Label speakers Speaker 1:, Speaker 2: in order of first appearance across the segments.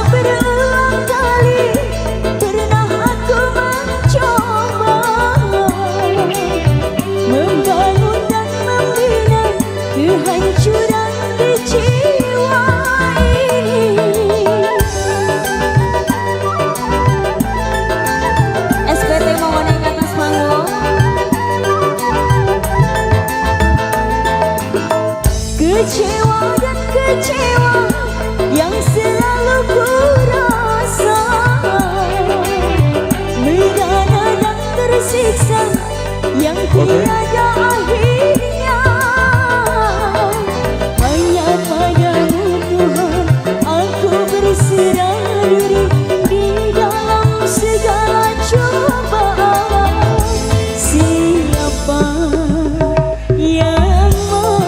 Speaker 1: berulang kali pernah aku mencoba membangun dan membina kehancuran di jiwa ini. SPT mohon naik ke atas panggung. Kecewa dan kecewa yang selalu ku rasa, merana dan tersiksa yang tiada akhirnya. Hanya padamu Tuhan aku berserah diri di dalam segala cobaan. Siapa yang mau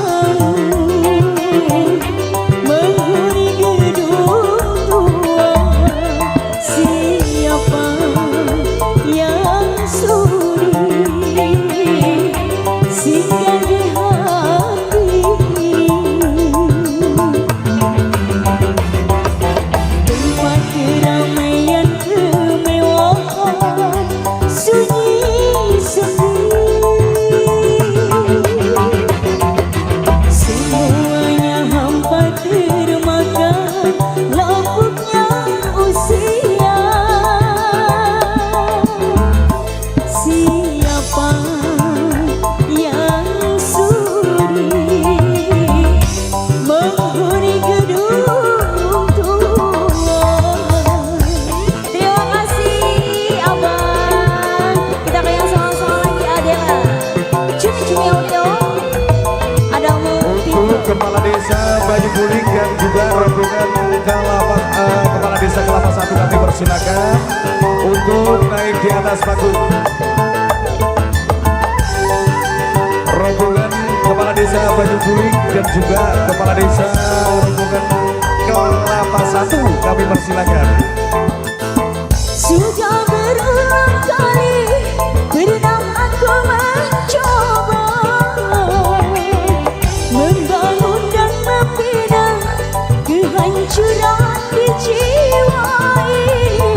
Speaker 1: menghuni gedung tua? Siapa yang sudi singgah di hati ini? Tempat keramaian kemewahan sunyi sepi, semuanya hampa termakan lapuknya usia. Siapa yang sudi menghuni gedung tua? Terima kasih abang. Kita ke yang sama-sama lagi Adela. Cumi-cumi audio. Ada Mukti.
Speaker 2: Untuk Kepala Desa Baju Kuning dan juga rombongan Kepala Desa Kelapa Satu kami persilakan untuk naik di atas panggung. Rombongan Kepala Desa Baju Kuning dan juga Kepala Desa rombongan Kelapa Satu kami persilakan.
Speaker 1: Sudah berulang kali pernah aku mencoba membangun dan membina kehancuran di jiwa ini.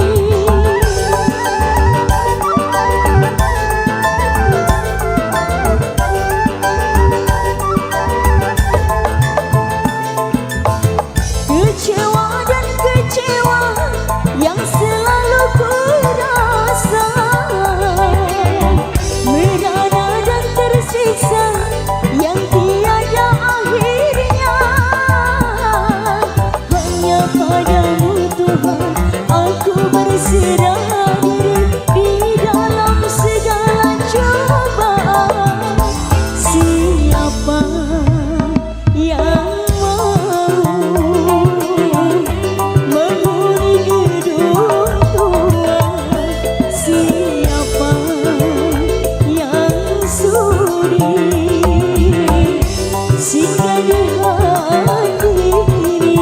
Speaker 1: Kecewa dan kecewa yang selalu ku rasa, merana dan tersiksa yang tiada akhirnya. Hanya padamu Tuhan aku berserah diri di dalam segala cobaan. Siapa yang menghuni gedung tua? Siapa yang sudi singgah di hati ini?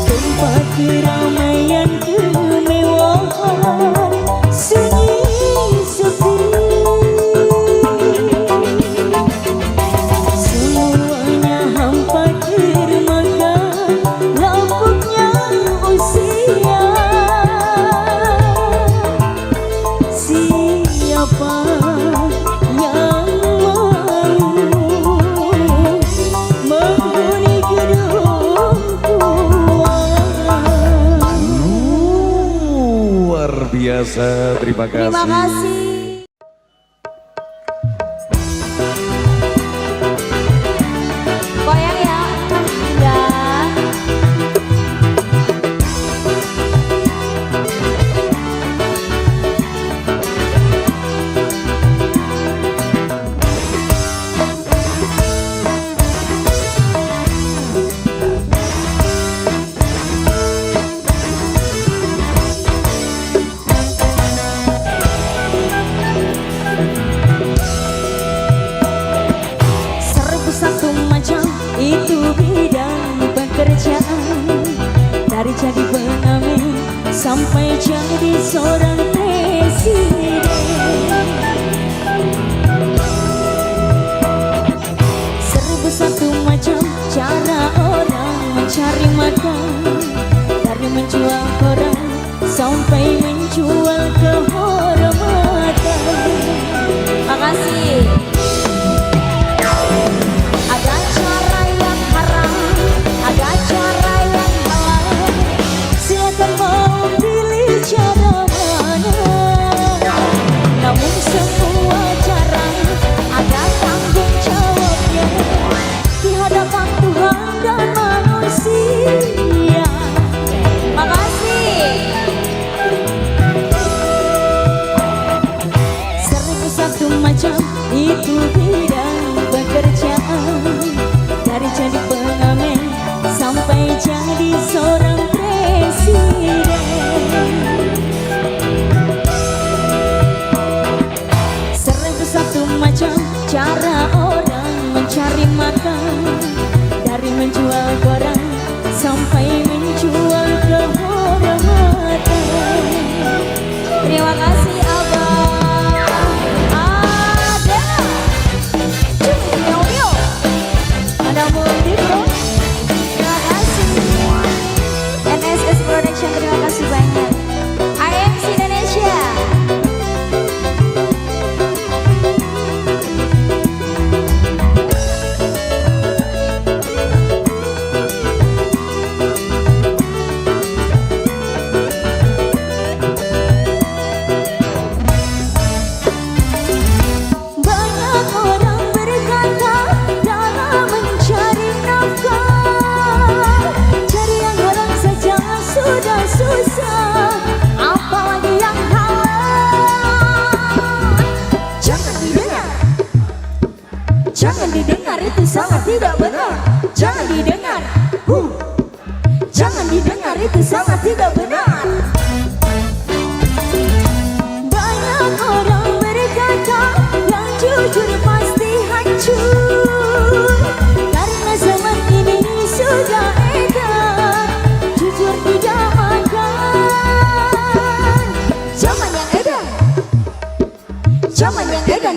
Speaker 1: Tempat keramaian kemewahan sunyi sepi, semuanya hampa termakan lapuknya usia. Siapa yang mau menghuni gedung tua?
Speaker 2: Luar biasa, terima kasih.
Speaker 1: Terima kasih. Goyang ya, indah. dari jadi pengamen sampai jadi seorang presiden. Serba satu macam cara orang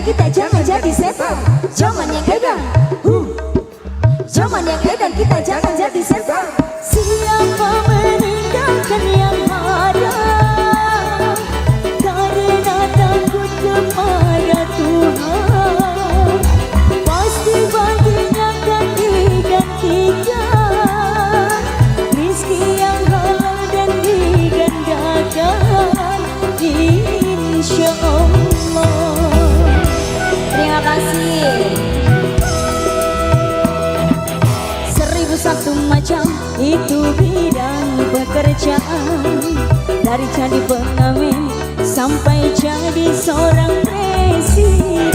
Speaker 1: kita jangan jadi setan. Zaman yang edan, zaman yang edan, kita jangan jadi setan. Siapa meninggalkan yang ada karena takut kepada Tuhan, pasti baginya akan digantikan rizki yang halal dan digandakan, insya Allah. Terima kasih. 1001 macam itu bidang pekerjaan, dari jadi pengamen sampai jadi seorang presiden.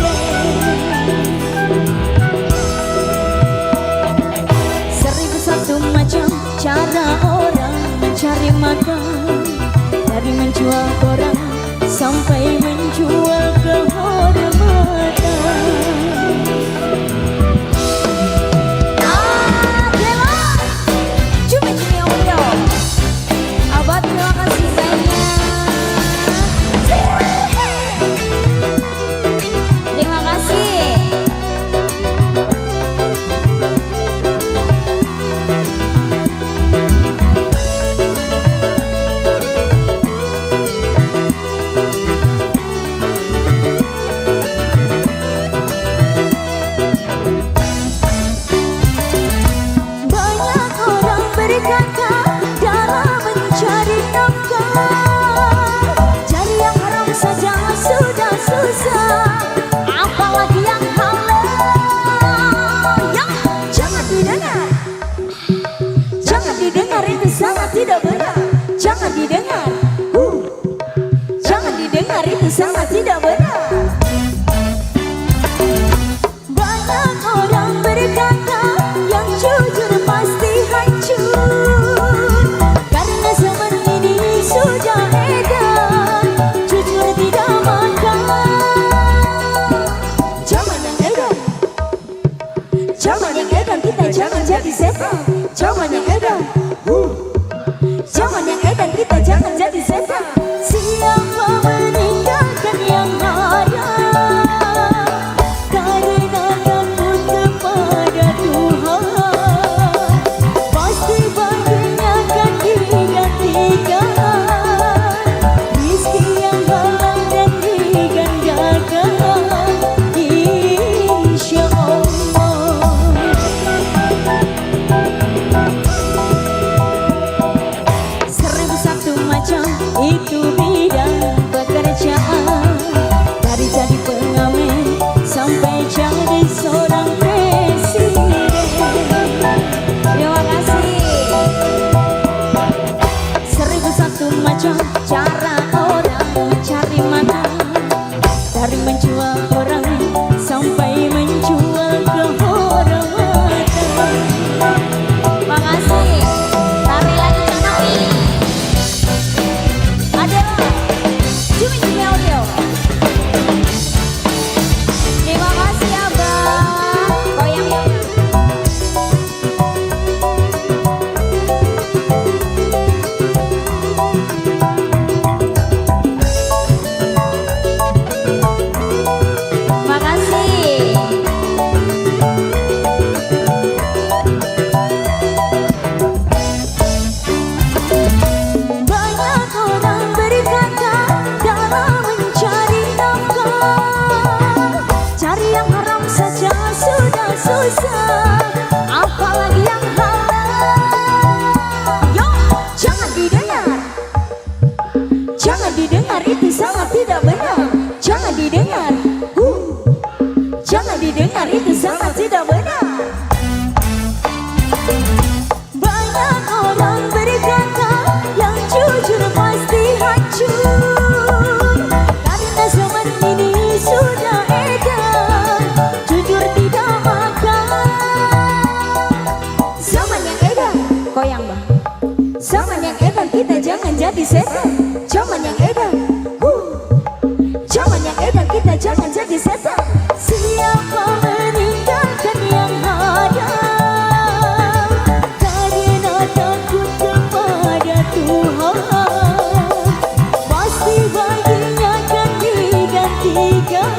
Speaker 1: 1001 macam cara orang mencari makan, dari menjual koran sampai menjual kehormatan. Terima kasih banyak. Terima kasih. Banyak orang berkata dalam mencari nafkah, cari yang haram saja sudah susah, apalagi yang halal. Ya, jangan didengar, jangan didengar, itu sangat tidak benar. Jangan didengar, jangan didengar, itu sangat tidak benar. Banyak orang berkata yang jujur pasti hancur, karena zaman ini sudah edan, jujur tidak makan. Zaman yang edan, zaman yang edan, kita jangan jadi setan. Zaman yang edan, zaman yang edan, kita jangan jadi setan. Siapa meninggalkan yang haram karena takut kepada Tuhan, pasti baginya akan digantikan rizki yang halal dan digandakan, insya Allah. 1001 macam itu bidang pekerjaan, dari jadi pengamen sampai jadi seorang presiden. Terima kasih. 1001 macam cara orang mencari makan, dari menjual orang sampai menjual kehormatan. Terima kasih. Tari lagi Nami. Ada Cumi Audio. Terima kasih Abang. Goyang yuk. Terima kasih. Banyak orang berkata dalam mencari nafkah, cari yang haram saja sudah susah, apalagi yang halal. Yo, jangan didengar, jangan didengar, itu sangat tidak benar. Jangan didengar, jangan didengar, itu sangat tidak benar. Banyak orang berkata yang jujur pasti hancur, karena zaman ini sudah edan, jujur tidak makan. Zaman yang edan, goyang bang. Zaman yang edan, kita jangan jadi setan. Zaman yang edan, zaman yang edan, kita jangan jadi setan. Siapa meninggalkan yang haram karena takut kepada Tuhan, pasti baginya akan digantikan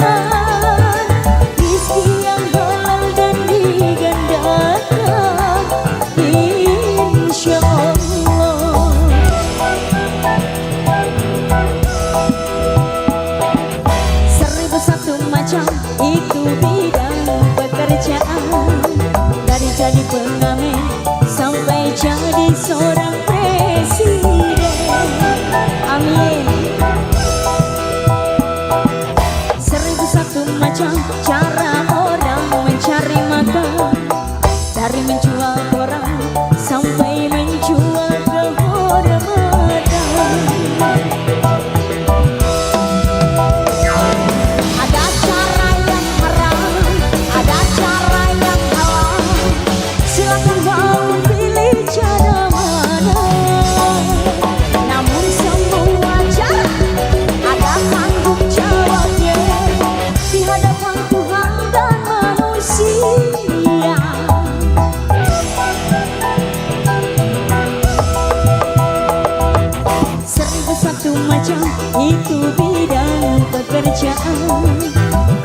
Speaker 1: itu bidang pekerjaan.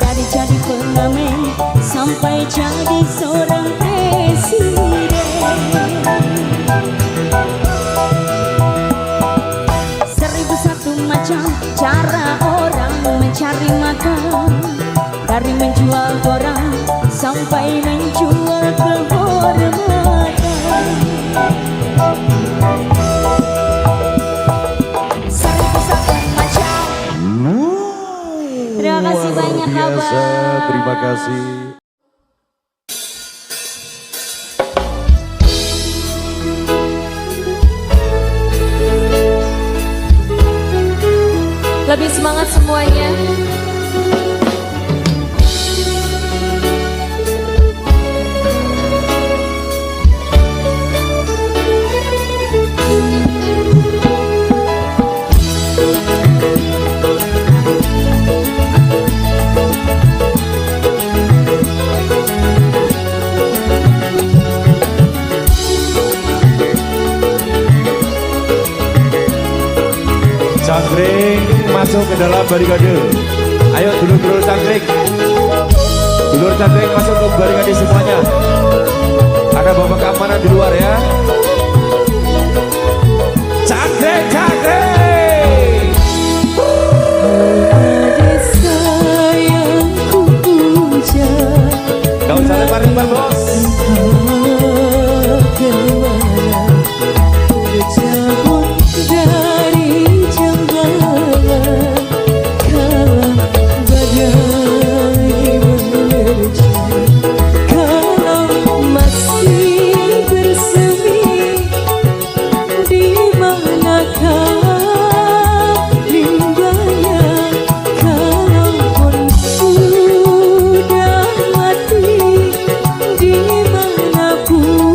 Speaker 1: Dari jadi pengamen sampai jadi seorang presiden. 1001 macam cara orang mencari makan, dari menjual koran sampai menjual kehormatan. Terima kasih banyak Abang.
Speaker 2: Terima kasih.
Speaker 3: Lebih semangat semuanya.
Speaker 2: Cangkring masuk ke dalam barikade. Ayo dulur-dulur cangkring. Dulur cangkring masuk ke barikade semuanya. Ada bapak keamanan di luar ya. Cangkring, cangkring.
Speaker 1: Ada sayangku puja.
Speaker 2: Kau usah lempar-lempar bos.
Speaker 1: Berjauh dari jembatan, kalau badai menerjang, kalau masih bersemi, di manakah limbahnya? Kalaupun sudah mati, dimanapun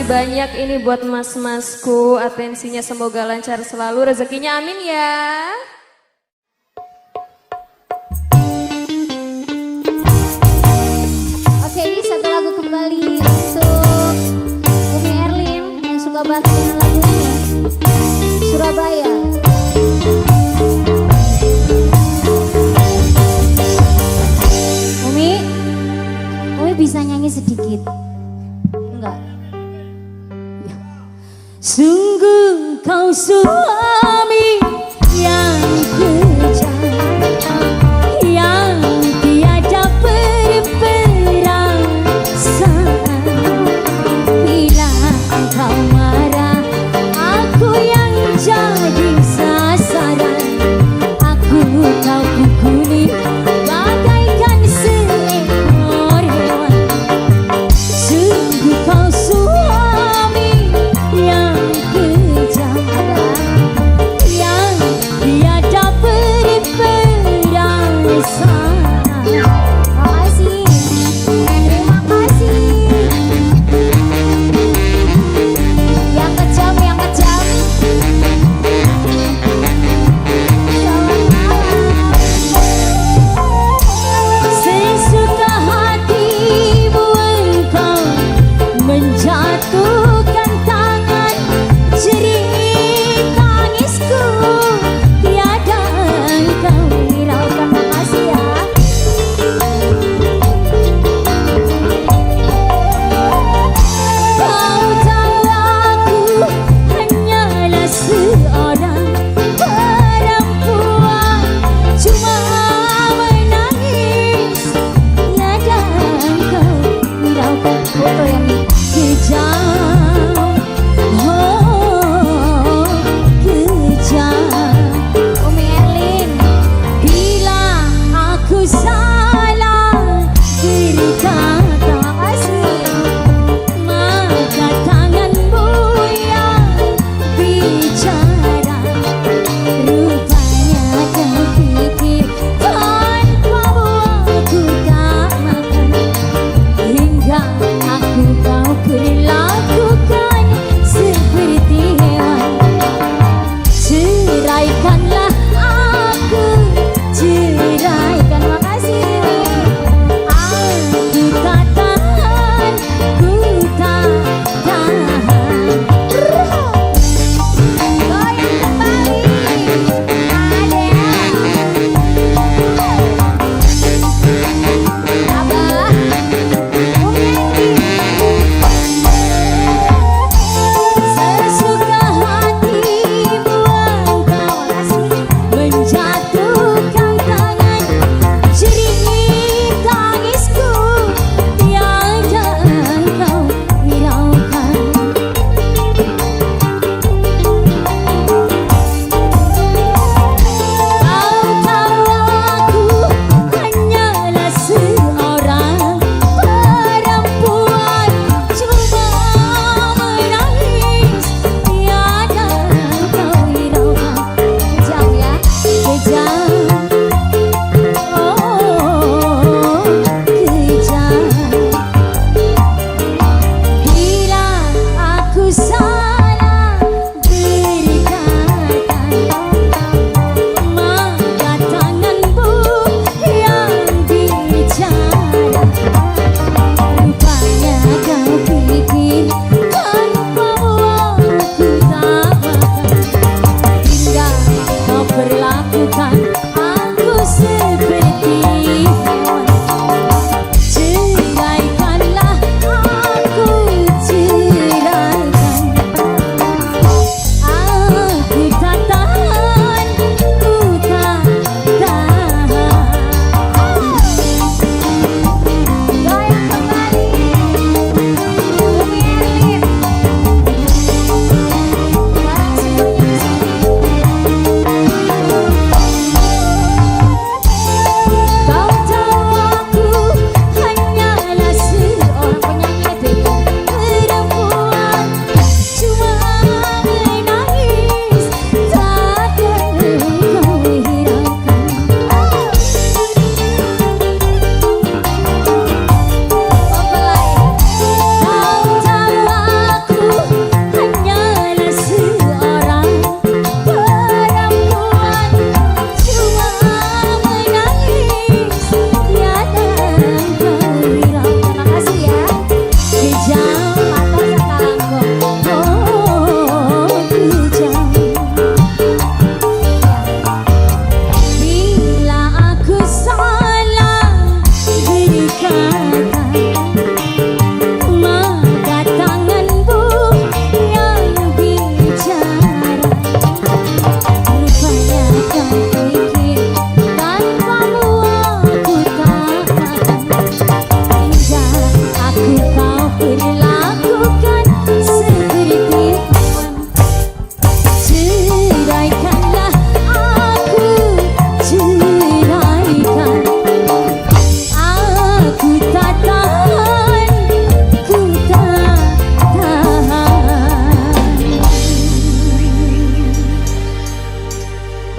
Speaker 3: banyak ini buat mas-masku. Atensinya semoga lancar selalu, rezekinya amin ya.
Speaker 4: Oke, ini satu lagu kembali untuk Umi Erlin yang suka banget dengan lagu ini. Surabaya. Umi bisa nyanyi sedikit? Enggak. Ya. Sungguh kau suami yang kejam, yang tiada perasaan. Bila kau marah, aku yang jadi sasaran. Aku kau pukuli bagaikan seekor hewan. Sungguh kau suami yang kejam.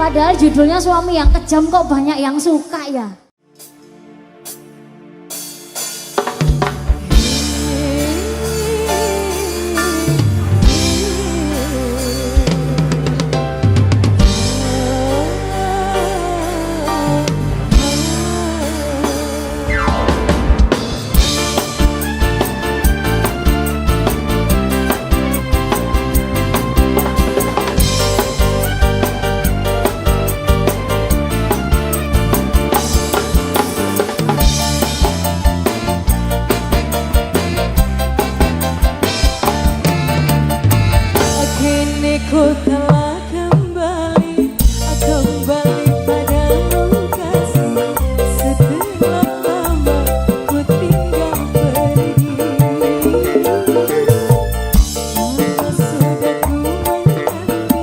Speaker 4: Padahal judulnya suami yang kejam kok banyak yang suka ya.
Speaker 1: Ku telah kembali padamu kasih. Setelah lama ku tinggal pergi, maka sudah ku berganti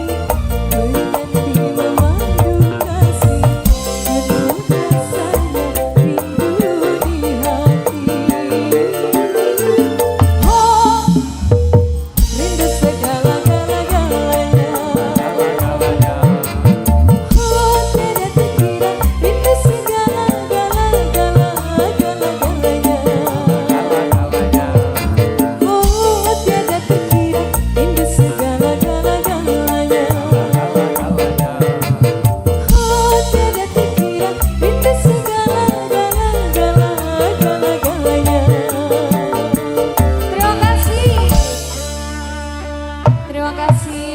Speaker 1: memandu kasih. Penuh rasanya rindu di hati. Oh, rindu segala-galanya. Oh, tiada terkira rindu segala-galanya. Oh, tiada terkira rindu segala-galanya. Oh, tiada terkira rindu segala-galanya. Terima kasih. Terima kasih.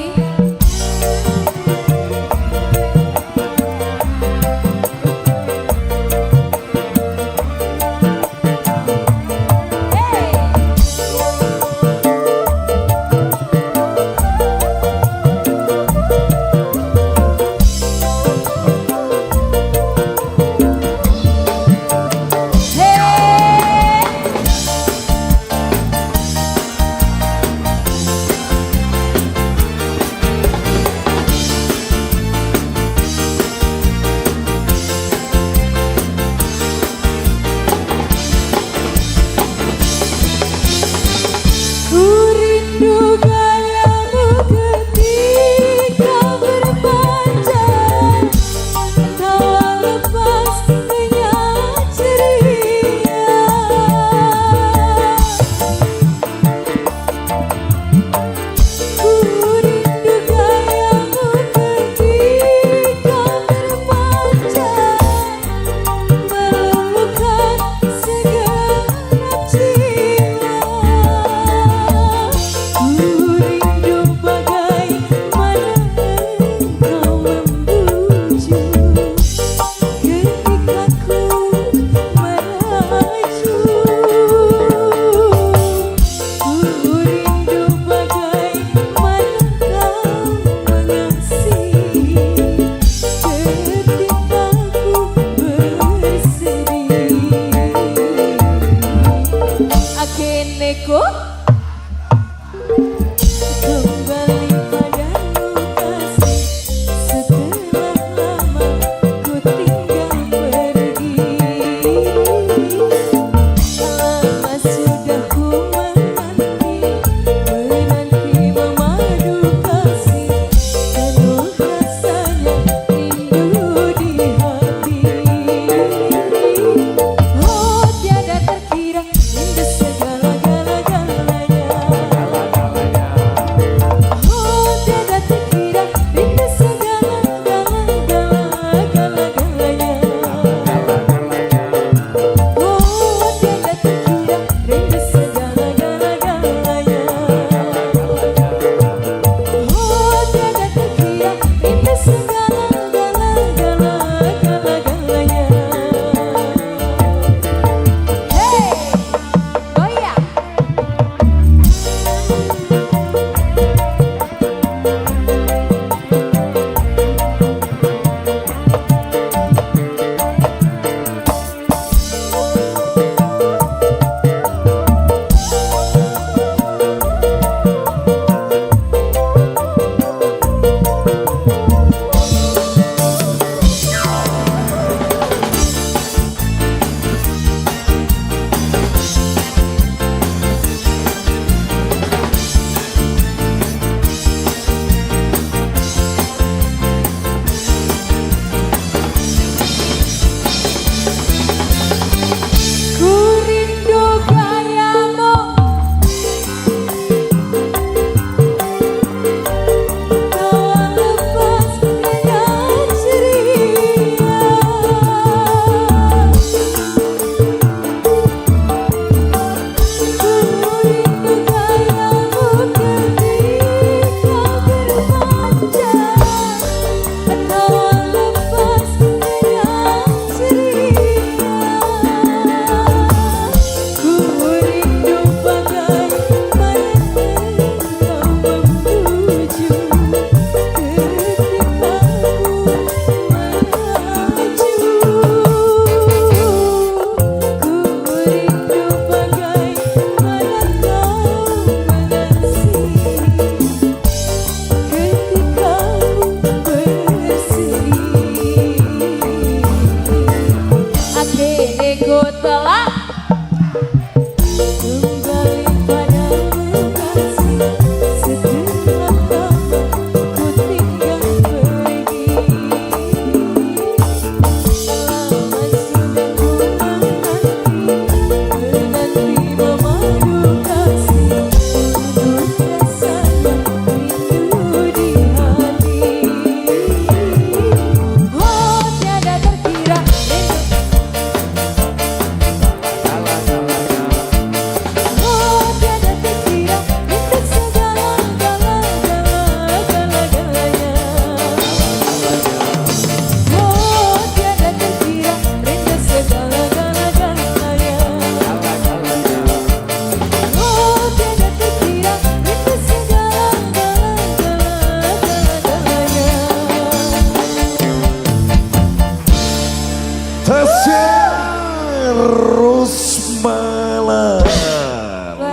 Speaker 2: Rusmala.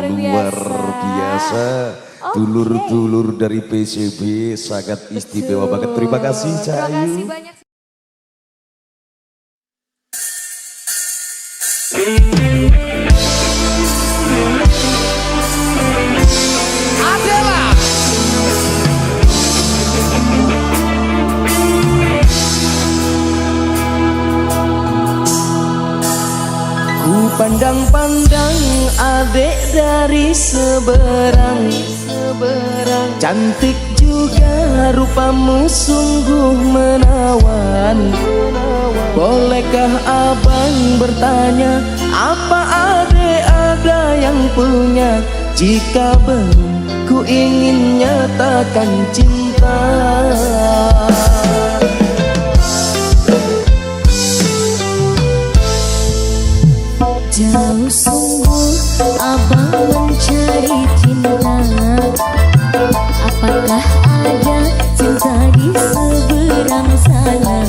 Speaker 3: Luar
Speaker 2: biasa. Dulur-dulur dari PCB sangat istimewa banget. Terima kasih
Speaker 3: Terima kasih
Speaker 2: Cahayu.
Speaker 3: banyak.
Speaker 5: Ku pandang-pandang adek dari seberang, cantik juga rupamu sungguh menawan. Bolehkah abang bertanya, apa adek ada yang punya? Jika belum, ku ingin nyatakan cinta.
Speaker 1: Jauh sungguh abang mencari cinta. Apakah ada cinta di seberang sana?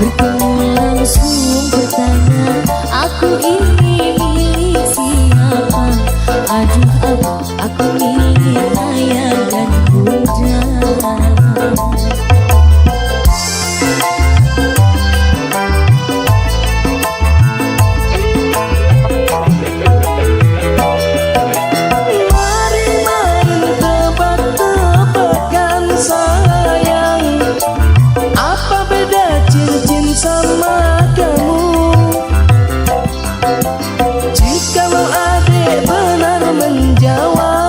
Speaker 1: Bertemu langsung bertanya, aku ini milik siapa? Aduh abang, aku milik ayah dan bunda.
Speaker 5: Sama kamu, jikalau adek benar menjawab,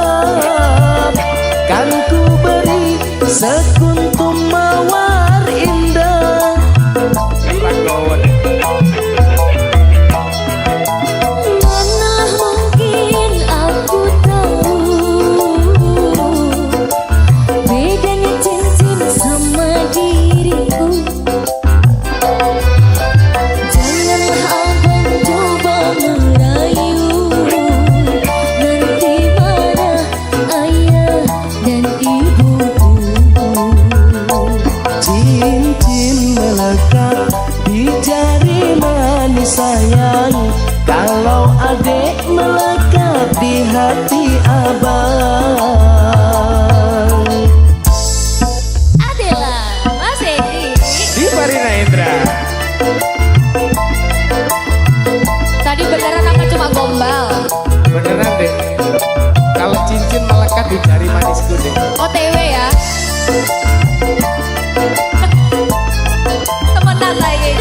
Speaker 5: kan ku beri sekuntum mawar indah.
Speaker 1: Mana mungkin aku tahu bedanya cincin sama diriku.
Speaker 5: Sayang, kalau adek melekat di hati abang.
Speaker 3: Adela, Mas Edi.
Speaker 5: Di Farina Indra.
Speaker 3: Tadi beneran apa cuma gombal?
Speaker 5: Beneran deh. Kalau cincin melekat di jari manisku deh.
Speaker 3: OTW ya. Temenan lagi.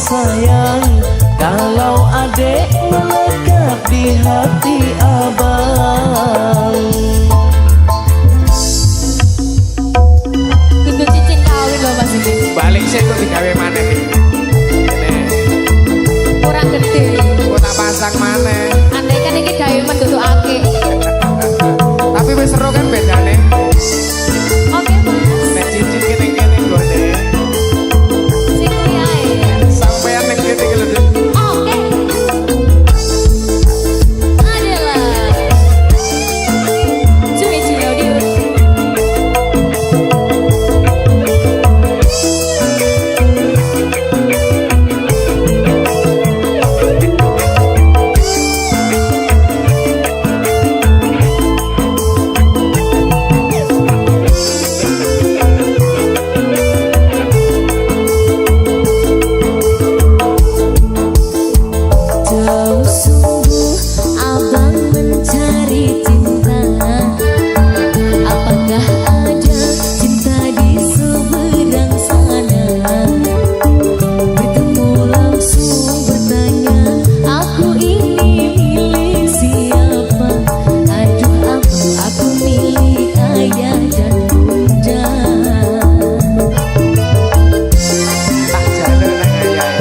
Speaker 6: sayang, kalau adek melekat di hati abang.
Speaker 3: Kudu cincin kawin loh Mas ini.
Speaker 5: Balik sih kok digawe mana nih? Ini,
Speaker 3: Kurang gede.
Speaker 5: kok tak pasang mana?
Speaker 3: Andai kan ini dayu menduduake.
Speaker 5: Tapi wis seru kan bedane.
Speaker 3: Oke Mas.
Speaker 5: Nek cincin kene-kene gone.
Speaker 3: Sing liae.
Speaker 5: Sampeyan ning kene iki lho. Dit.
Speaker 3: Oke. Adalah Cumi Cilaudius.
Speaker 1: Jauh sungguh abang mencari cinta. Apakah ada cinta di seberang sana? Bertemu langsung bertanya, aku ini milih siapa? Aduh abang, aku milih ayah dan bunda.
Speaker 5: Tak jalan nang ayah.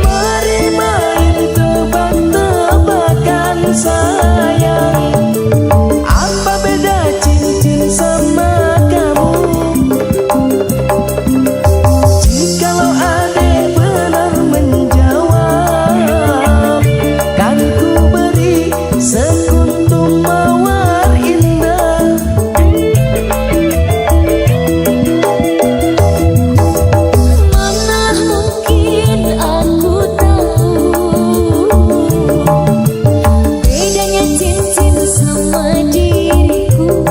Speaker 6: Mari main tebak-tebakan sayang, apa beda cincin sama kamu? Jikalau adek benar menjawab, kan ku beri sekuntum mawar indah.
Speaker 1: Mana mungkin aku tahu bedanya cincin sama diriku.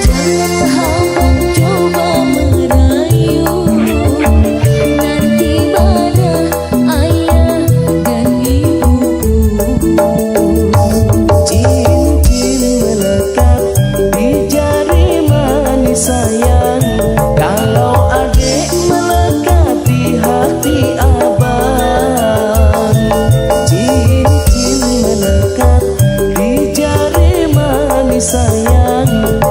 Speaker 1: Jangan abang coba merayu, nanti marah ayah dan ibuku.
Speaker 6: Cincin melekat di jari manis sayang, kalau adek melekat di hati abang. Cincin melekat di jari manis sayang,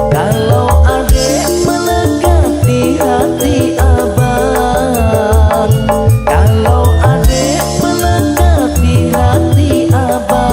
Speaker 6: kalau adek melekat di hati abang. Kalau adek melekat di hati abang.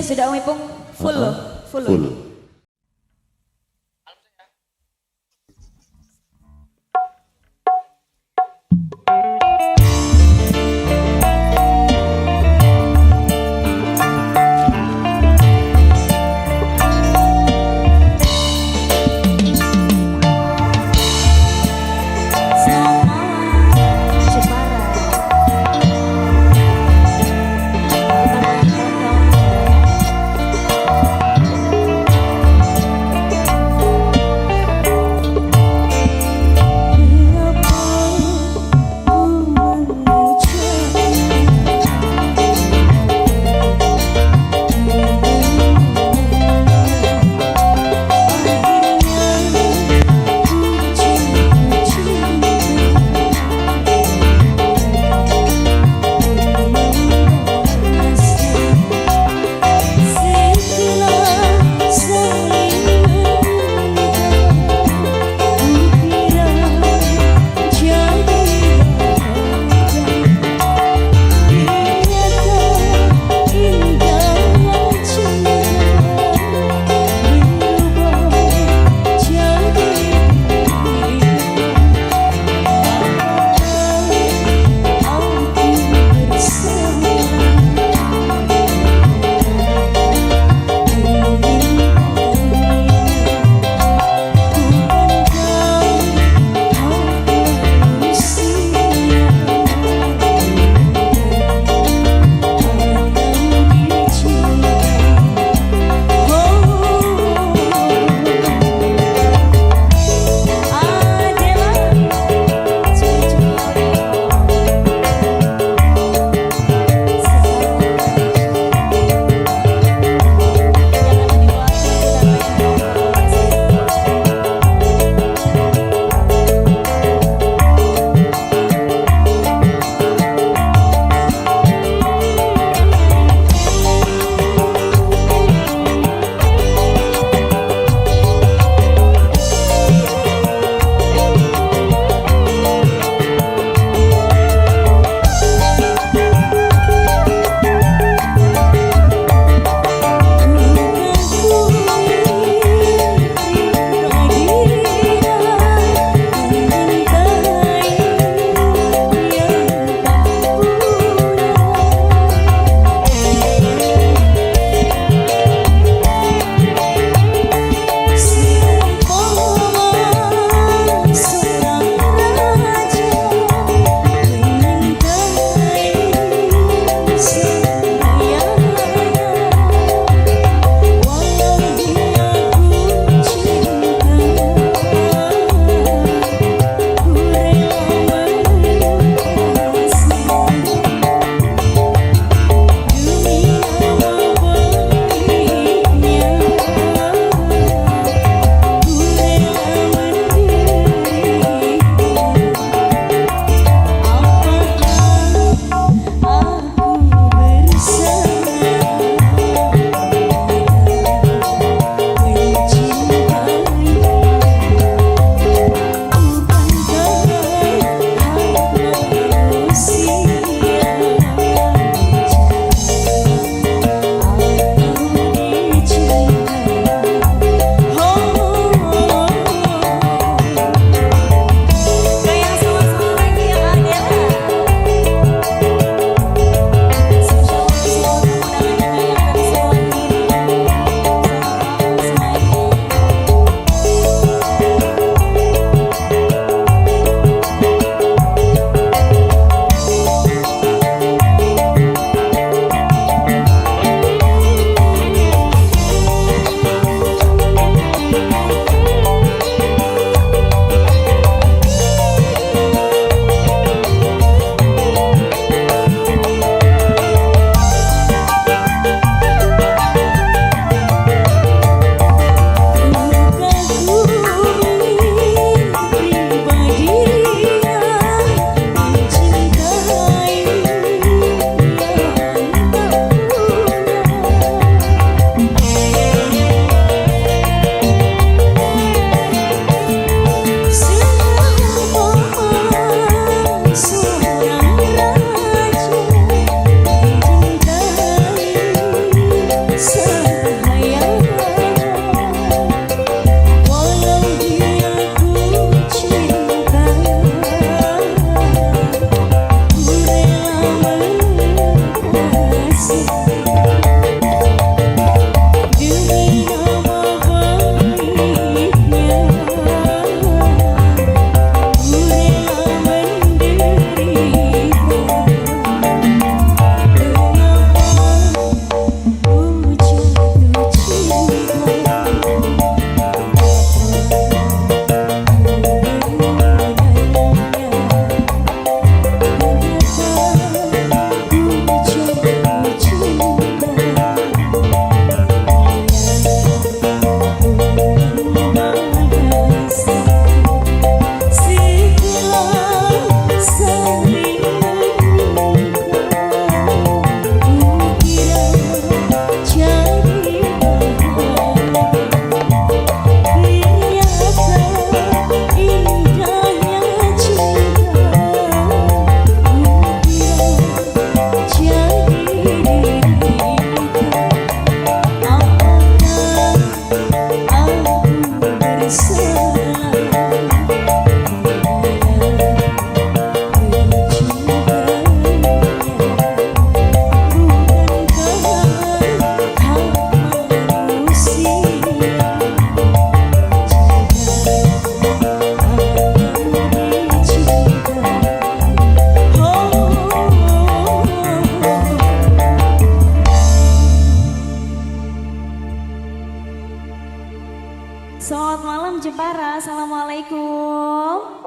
Speaker 1: sudah Om Ipung full loh, full loh.
Speaker 4: Selamat malam Jepara.
Speaker 1: Selamat malam Jepara, assalamualaikum.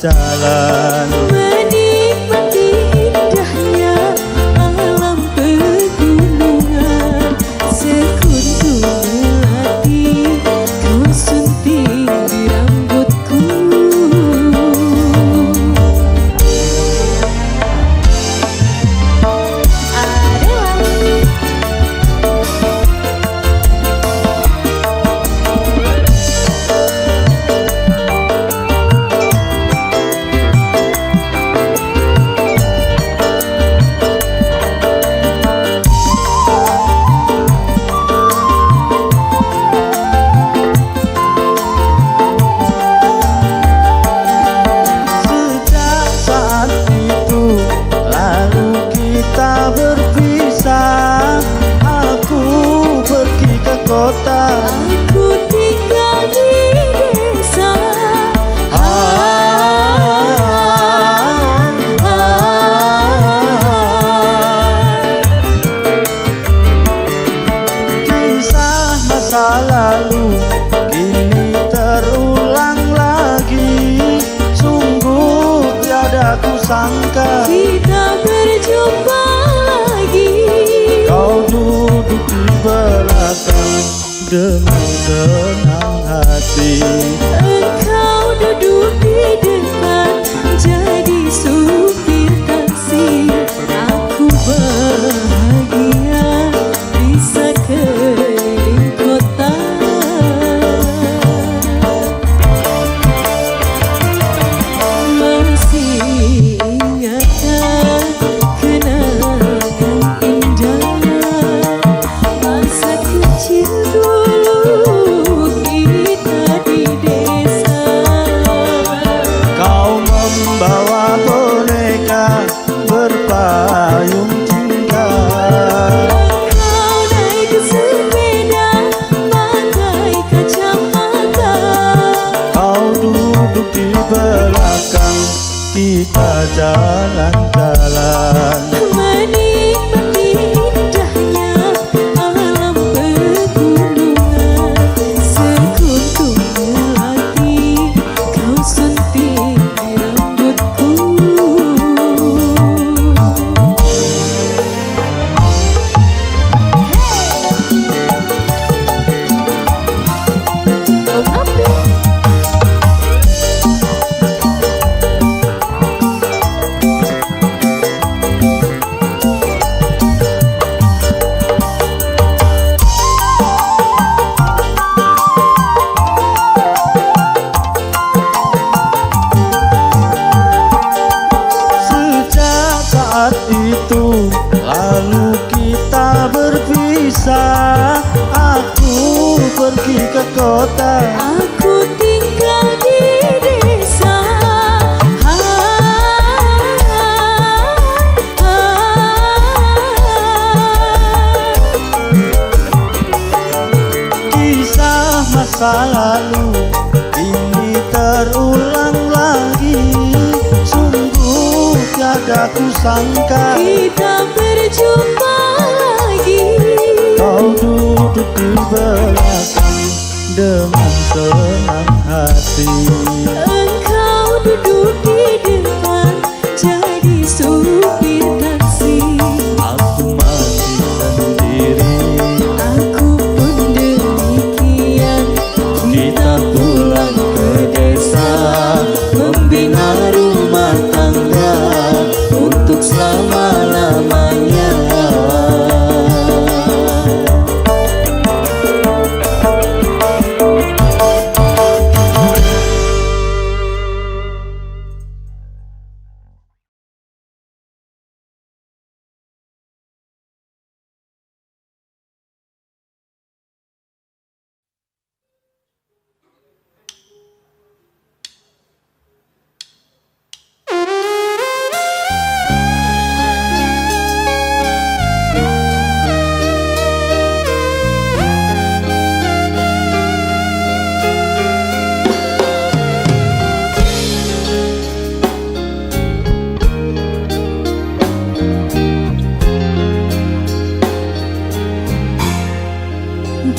Speaker 6: jalan
Speaker 1: menikmati indahnya alam pegunungan, sekuntum melati kau sunting di rambutku. Aku tinggal di desa.
Speaker 6: Kisah masa lalu kini terulang lagi. Sungguh tiada kusangka
Speaker 1: Kita berjumpa lagi.
Speaker 6: kau duduk di belakang dengan senang hati.
Speaker 1: Engkau duduk di depan jadi supir taksi. Aku bahagia bisa keliling kota. Masih ingatkah kenangan indah masa kecil dulu kita di desa.
Speaker 6: Kau membawa boneka berpayung cinta.
Speaker 1: Kau naik sepeda pakai kacamata.
Speaker 6: Kau duduk di belakang kita jalan-jalan.
Speaker 1: Menikmati indahnya alam pegunungan, sekuntum melati kau sunting di rambutku.
Speaker 6: Sejak saat itu lalu kita berpisah. Aku pergi ke kota.
Speaker 1: Aku tinggal di desa.
Speaker 6: Kisah masa lalu ini terulang lagi. Sungguh tiada kusangka
Speaker 1: Kita berjumpa lagi.
Speaker 6: kau duduk di belakang dengan senang hati.
Speaker 1: Engkau duduk di depan jadi supir taksi.
Speaker 6: Aku masih sendiri.
Speaker 1: Aku pun demikian.
Speaker 6: Kita pulang ke desa, membina rumah tangga untuk selama-lamanya.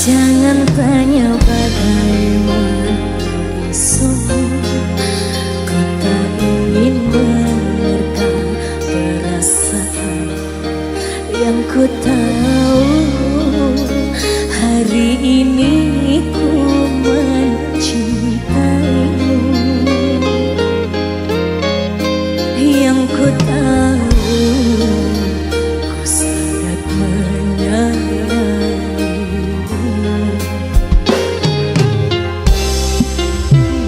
Speaker 1: Jangan tanya bagaimana esok kota Yang ku tahu hari ini ku mencintaimu. Yang ku tahu ku sangat menyayangimu.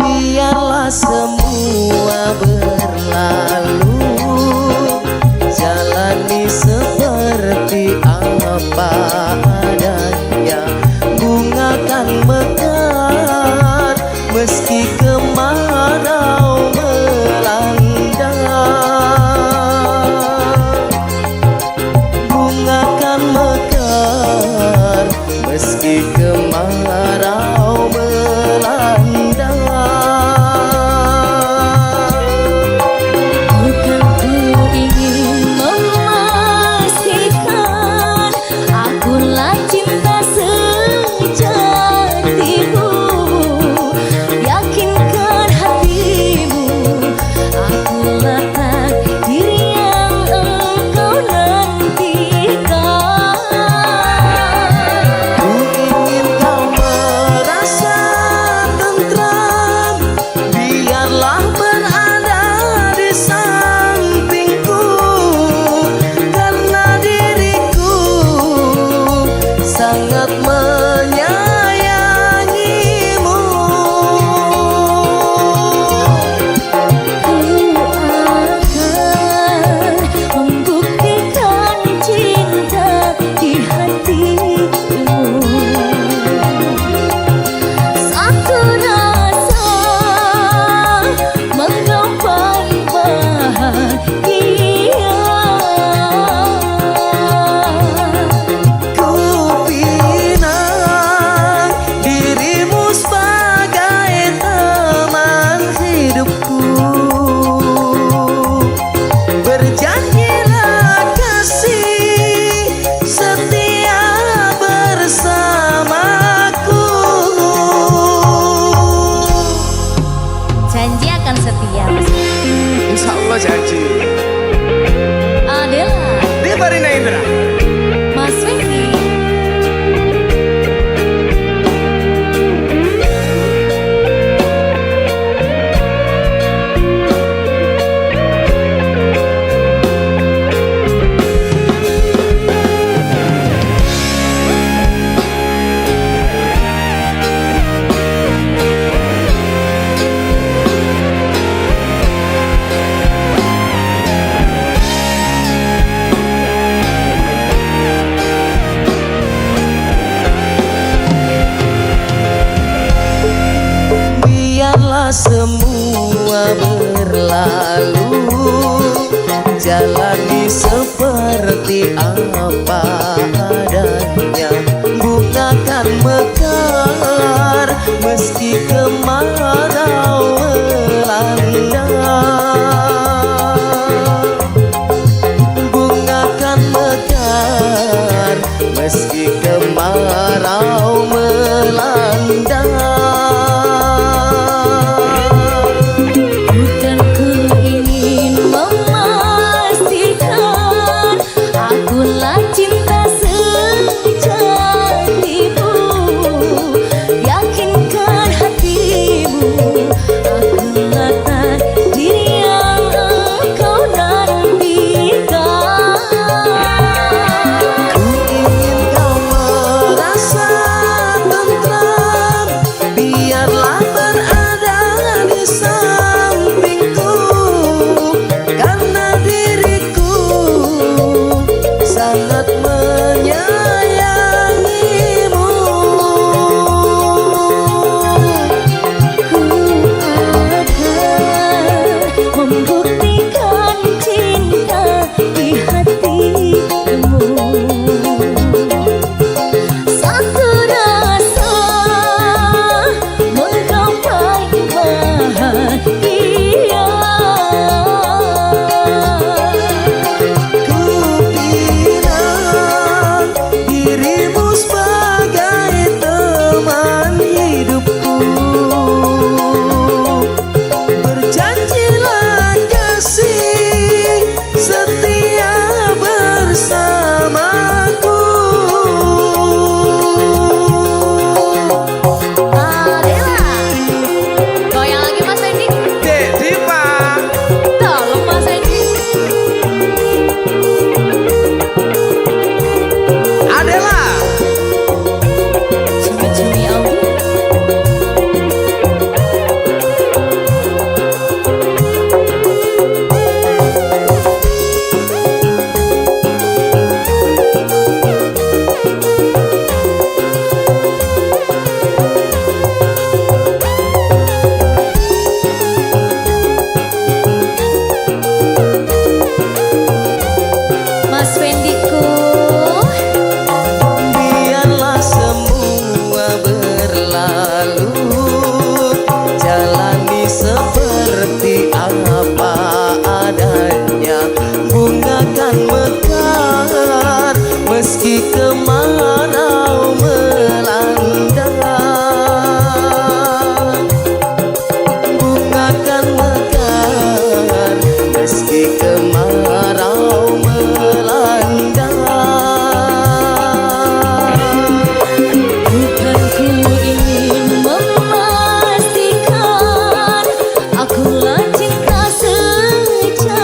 Speaker 6: Biarlah semua berlalu, jalani seperti apa adanya. Bunga kan mekar meski kemarau melanda. Bunga kan mekar meski kemarau melanda.
Speaker 1: Bukan ku ingin memastikan akulah cinta sejatimu. Yakinkan hatimu, akulah takdir yang engkau nantikan.
Speaker 6: Ku ingin kau merasa tentram, biarlah berada di sampingku, karena diriku sangat menyayangimu.
Speaker 1: Ku akan membuktikan cinta di hatimu. Satu rasa menggapai bahagia.
Speaker 6: Ku pinang dirimu sebagai teman hidupku. Berjanjilah kasih setia bersamaku.
Speaker 1: Janji akan setia.
Speaker 5: Insya Allah janji.
Speaker 1: Adela,
Speaker 5: Di Marina Indra.
Speaker 1: Mas Vicky.
Speaker 6: Biarlah semua berlalu, jalani seperti apa adanya. Bunga kan mekar meski kemarau melanda. Bunga kan mekar meski kemarau melanda.
Speaker 1: Bukan ku ingin memastikan akulah cinta
Speaker 6: meski kemarau melanda. Bunga kan mekar meski kemarau melanda.
Speaker 1: Bukan ku ingin memastikan akulah cinta sejatimu.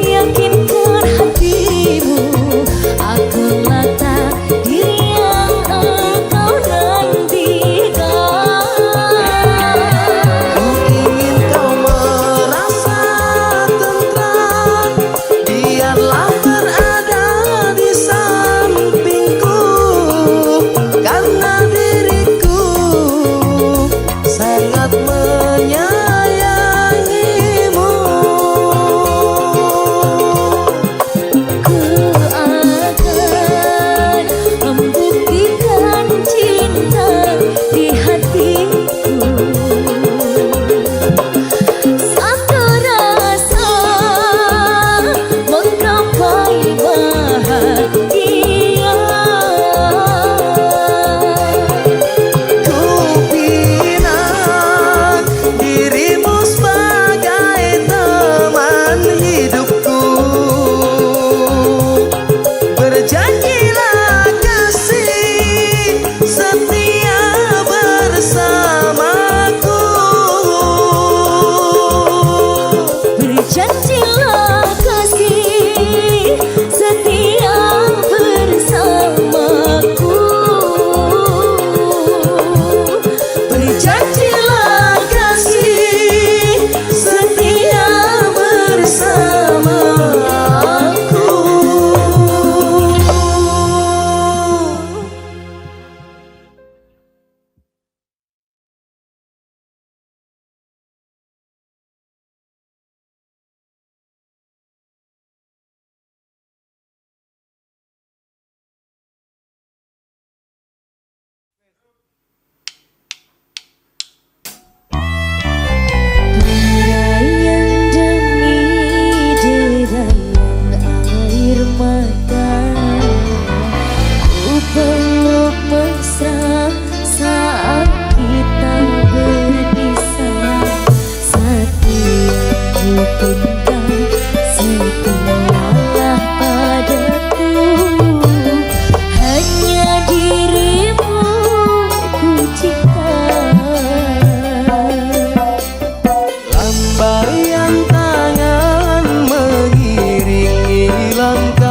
Speaker 1: Yakinkan hatimu, akulah takdir yang engkau nantikan.
Speaker 6: Ku ingin kau merasa tentram, biarlah berada di sampingku, karena diriku sangat menyayangimu.
Speaker 1: Ku akan membuktikan cinta di hatiku. Satu rasa menggapai bahagia.
Speaker 6: Ku pinang dirimu sebagai teman hidupku. Berjanjilah kasih setia bersamaku.
Speaker 1: Berjanjilah kasih setia bersamaku. Berjanjilah kasih setia bersamaku. Derayan demi derayan air mata, ku peluk mesra saat kita berpisah. Satu yang ku pinta, setialah padaku. Hanya dirimu ku cinta.
Speaker 6: Lambaian tangan mengiringi langkah